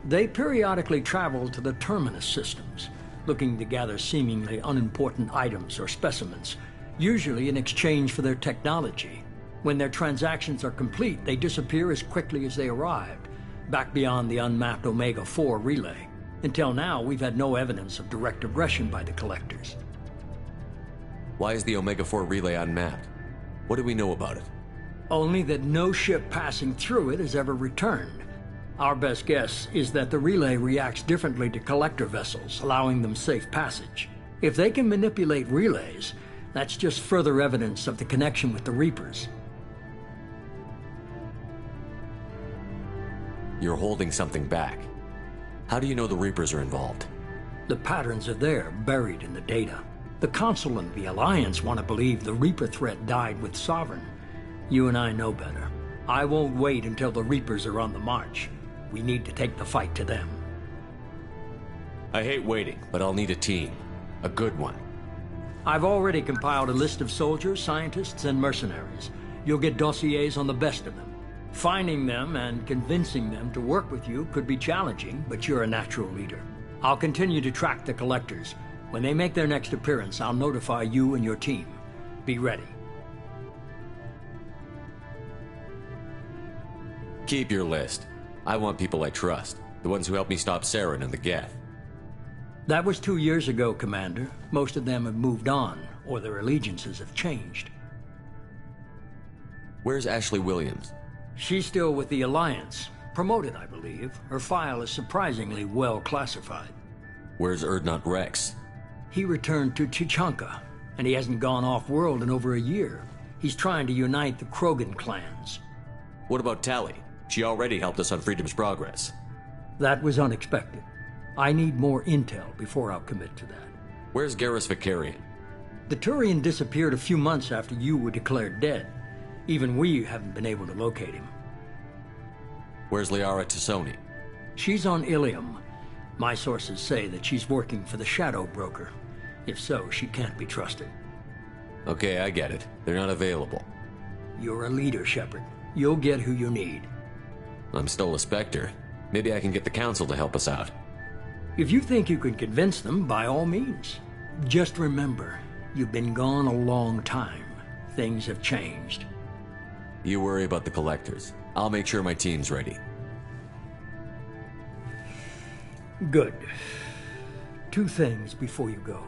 They periodically travel to the Terminus systems, looking to gather seemingly unimportant items or specimens, usually in exchange for their technology. When their transactions are complete, they disappear as quickly as they arrived, back beyond the unmapped Omega-4 relay. Until now, we've had no evidence of direct aggression by the Collectors. Why is the Omega-4 relay unmapped? What do we know about it? Only that no ship passing through it has ever returned. Our best guess is that the relay reacts differently to Collector vessels, allowing them safe passage. If they can manipulate relays, that's just further evidence of the connection with the Reapers. You're holding something back. How do you know the Reapers are involved? The patterns are there, buried in the data. The Council and the Alliance want to believe the Reaper threat died with Sovereign. You and I know better. I won't wait until the Reapers are on the march. We need to take the fight to them. I hate waiting, but I'll need a team. A good one. I've already compiled a list of soldiers, scientists, and mercenaries. You'll get dossiers on the best of them. Finding them and convincing them to work with you could be challenging, but you're a natural leader. I'll continue to track the Collectors. When they make their next appearance, I'll notify you and your team. Be ready. Keep your list. I want people I trust. The ones who helped me stop Saren and the Geth. That was 2 years ago, Commander. Most of them have moved on, or their allegiances have changed. Where's Ashley Williams? She's still with the Alliance. Promoted, I believe. Her file is surprisingly well classified. Where's Urdnot Rex? He returned to Chichanka, and he hasn't gone off-world in over a year. He's trying to unite the Krogan clans. What about Tali? She already helped us on Freedom's progress. That was unexpected. I need more intel before I'll commit to that. Where's Garrus Vakarian? The Turian disappeared a few months after you were declared dead. Even we haven't been able to locate him. Where's Liara Tassoni? She's on Ilium. My sources say that she's working for the Shadow Broker. If so, she can't be trusted. Okay, I get it. They're not available. You're a leader, Shepard. You'll get who you need. I'm still a Spectre. Maybe I can get the Council to help us out. If you think you can convince them, by all means. Just remember, you've been gone a long time. Things have changed. You worry about the Collectors. I'll make sure my team's ready. Good. 2 things before you go.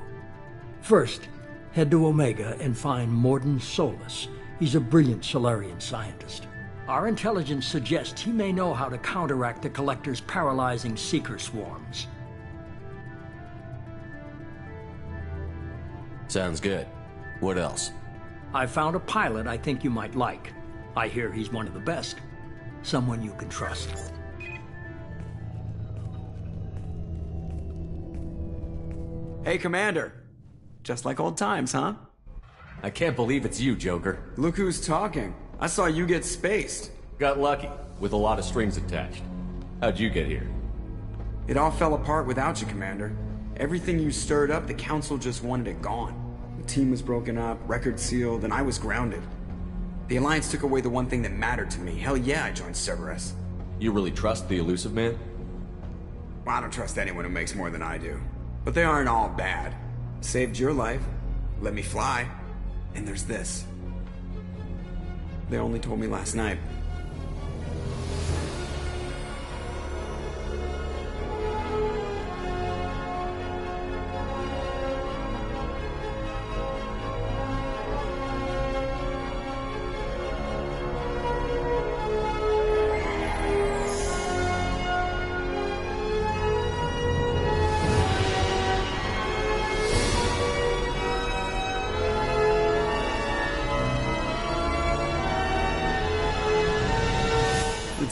First, head to Omega and find Mordin Solus. He's a brilliant Solarian scientist. Our intelligence suggests he may know how to counteract the Collector's paralyzing Seeker swarms. Sounds good. What else? I found a pilot I think you might like. I hear he's one of the best. Someone you can trust. Hey, Commander. Just like old times, huh? I can't believe it's you, Joker. Look who's talking. I saw you get spaced. Got lucky, with a lot of strings attached. How'd you get here? It all fell apart without you, Commander. Everything you stirred up, the Council just wanted it gone. The team was broken up, record sealed, and I was grounded. The Alliance took away the one thing that mattered to me. Hell yeah, I joined Cerberus. You really trust the Illusive Man? Well, I don't trust anyone who makes more than I do. But they aren't all bad. Saved your life, let me fly, and there's this. They only told me last night.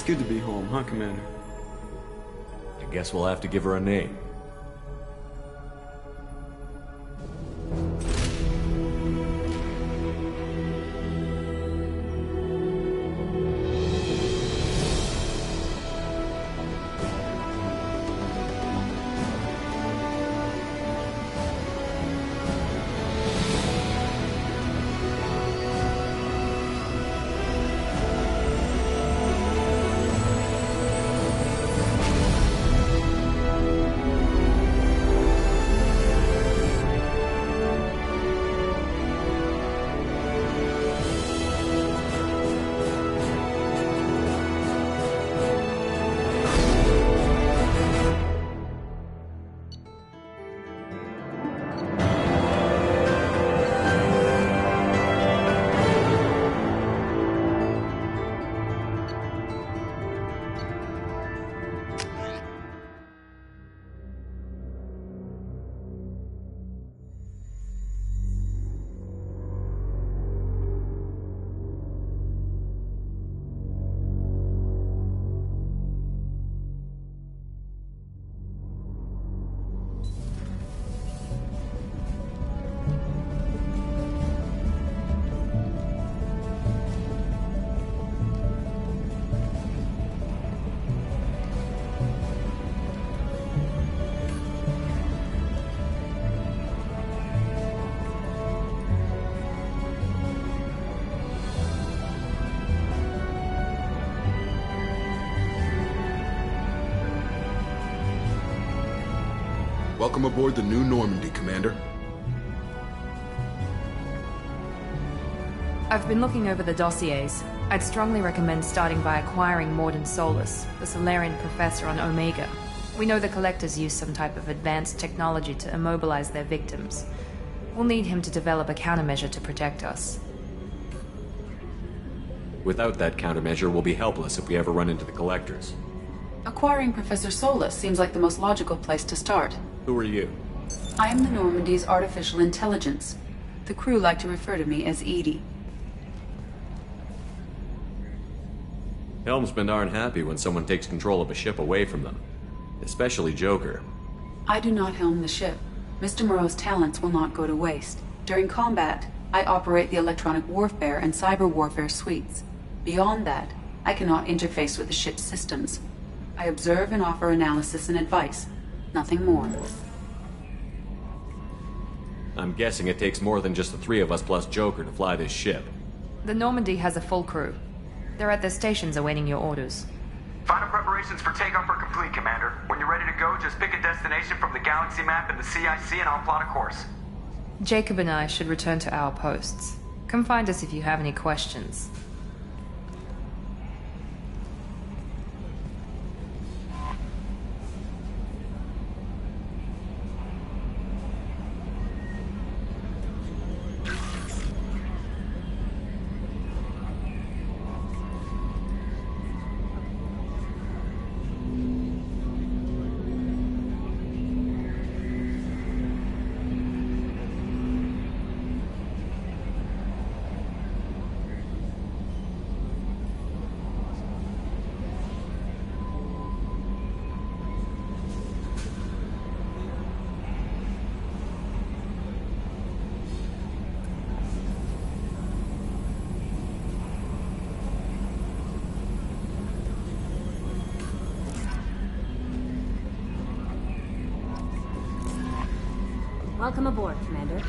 good to be home, huh, Commander? I guess we'll have to give her a name. Welcome aboard the New Normandy, Commander. I've been looking over the dossiers. I'd strongly recommend starting by acquiring Mordin Solus, the Solarian professor on Omega. We know the Collectors use some type of advanced technology to immobilize their victims. We'll need him to develop a countermeasure to protect us. Without that countermeasure, we'll be helpless if we ever run into the Collectors. Acquiring Professor Solus seems like the most logical place to start. Who are you? I am the Normandy's artificial intelligence. The crew like to refer to me as Edie. Helmsmen aren't happy when someone takes control of a ship away from them. Especially Joker. I do not helm the ship. Mr. Moreau's talents will not go to waste. During combat, I operate the electronic warfare and cyber warfare suites. Beyond that, I cannot interface with the ship's systems. I observe and offer analysis and advice. Nothing more. I'm guessing it takes more than just the three of us plus Joker to fly this ship. The Normandy has a full crew. They're at their stations awaiting your orders. Final preparations for takeoff are complete, Commander. When you're ready to go, just pick a destination from the galaxy map and the CIC and I'll plot a course. Jacob and I should return to our posts. Come find us if you have any questions. Welcome aboard, Commander.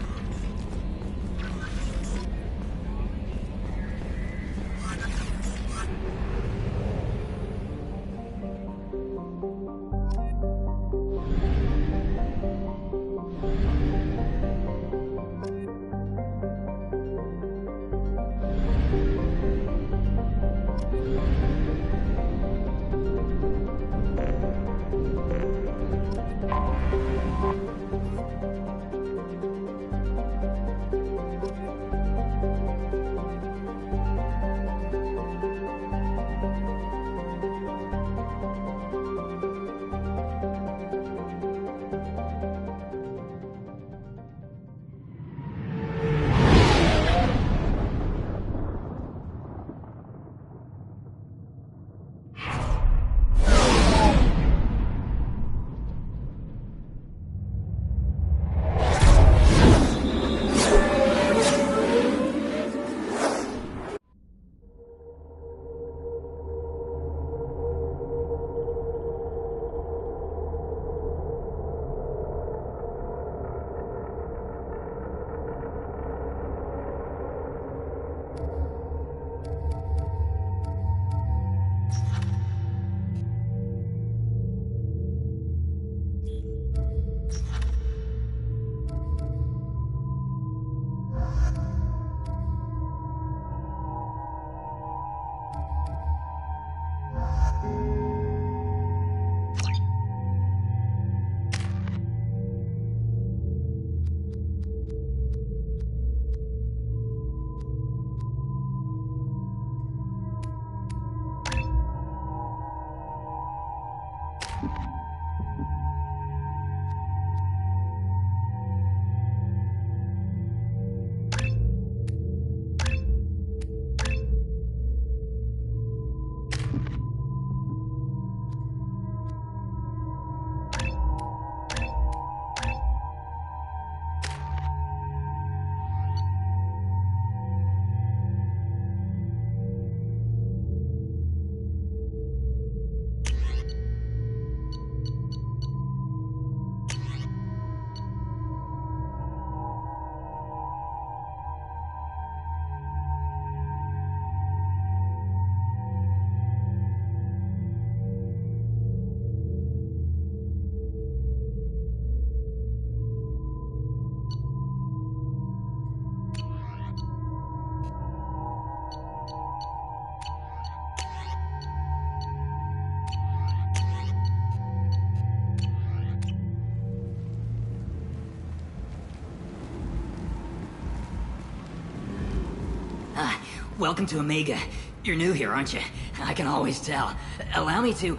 Welcome to Omega. You're new here, aren't you? I can always tell. Allow me to...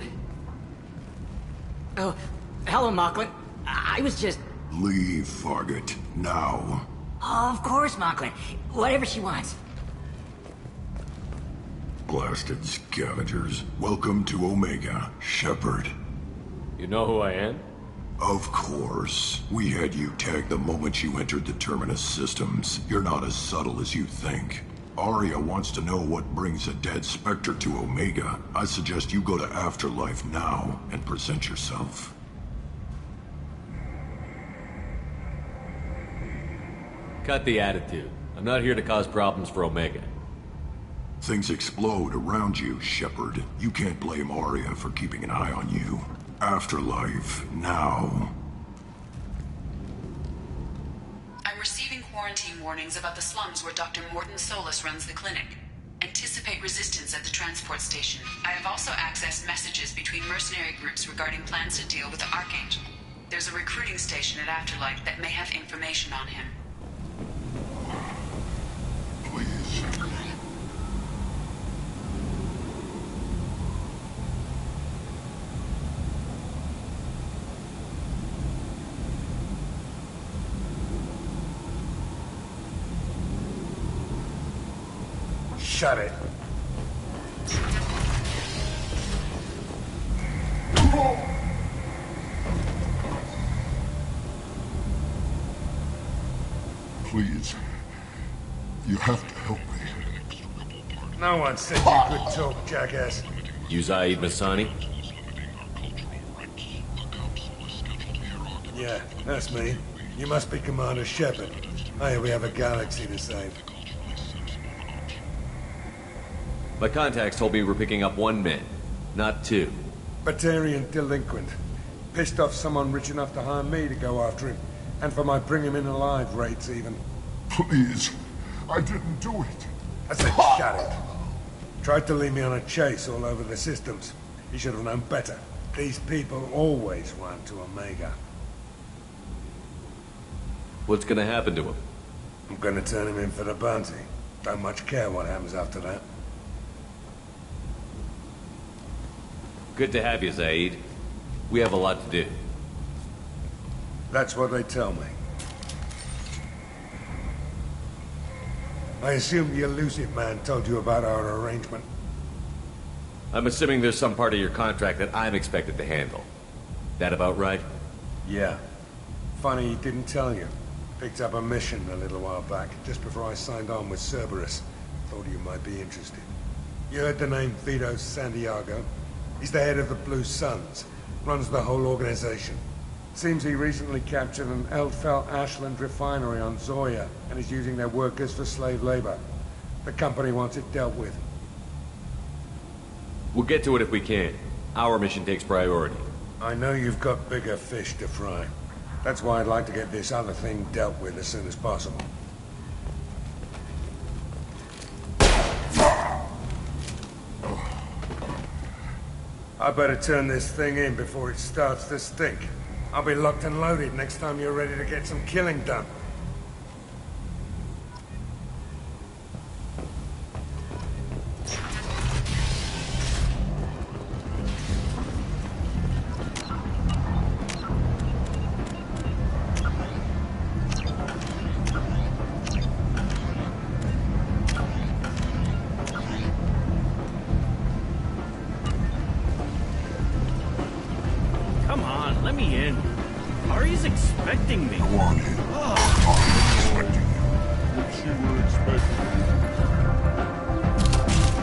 Oh, hello, Mocklin. I was just... Leave, Fargate. Now. Oh, of course, Mocklin. Whatever she wants. Blasted scavengers. Welcome to Omega, Shepard. You know who I am? Of course. We had you tagged the moment you entered the Terminus systems. You're not as subtle as you think. Aria wants to know what brings a dead Spectre to Omega. I suggest you go to Afterlife now and present yourself. Cut the attitude. I'm not here to cause problems for Omega. Things explode around you, Shepard. You can't blame Aria for keeping an eye on you. Afterlife, now. I'm receiving quarantine warnings about the slums where Dr. Morton Solus runs the clinic. Anticipate resistance at the transport station. I have also accessed messages between mercenary groups regarding plans to deal with the Archangel. There's a recruiting station at Afterlife that may have information on him. Please. Shut it. Please. You have to help me. No one said you could talk, jackass. You Zaid Masani? Yeah, that's me. You must be Commander Shepard. Hey, we have a galaxy to save. My contacts told me we were picking up 1 man, not 2. Batarian delinquent. Pissed off someone rich enough to hire me to go after him. And for my bring him in alive rates, even. Please. I didn't do it. I said shut it. Tried to lead me on a chase all over the systems. He should have known better. These people always run to Omega. What's gonna happen to him? I'm gonna turn him in for the bounty. Don't much care what happens after that. Good to have you, Zaid. We have a lot to do. That's what they tell me. I assume the elusive man told you about our arrangement. I'm assuming there's some part of your contract that I'm expected to handle. That about right? Yeah. Funny he didn't tell you. Picked up a mission a little while back, just before I signed on with Cerberus. Thought you might be interested. You heard the name Vito Santiago? He's the head of the Blue Suns. Runs the whole organization. Seems he recently captured an Eldfell Ashland refinery on Zoya and is using their workers for slave labor. The company wants it dealt with. We'll get to it if we can. Our mission takes priority. I know you've got bigger fish to fry. That's why I'd like to get this other thing dealt with as soon as possible. I better turn this thing in before it starts to stink. I'll be locked and loaded next time you're ready to get some killing done. Let me in. Ari's expecting me. Go on in. Ari's expecting you. What you were expecting?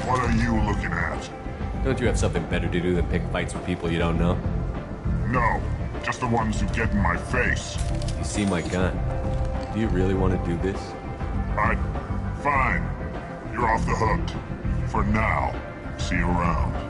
What are you looking at? Don't you have something better to do than pick fights with people you don't know? No, just the ones who get in my face. You see my gun. Do you really want to do this? Fine. You're off the hook. For now. See you around.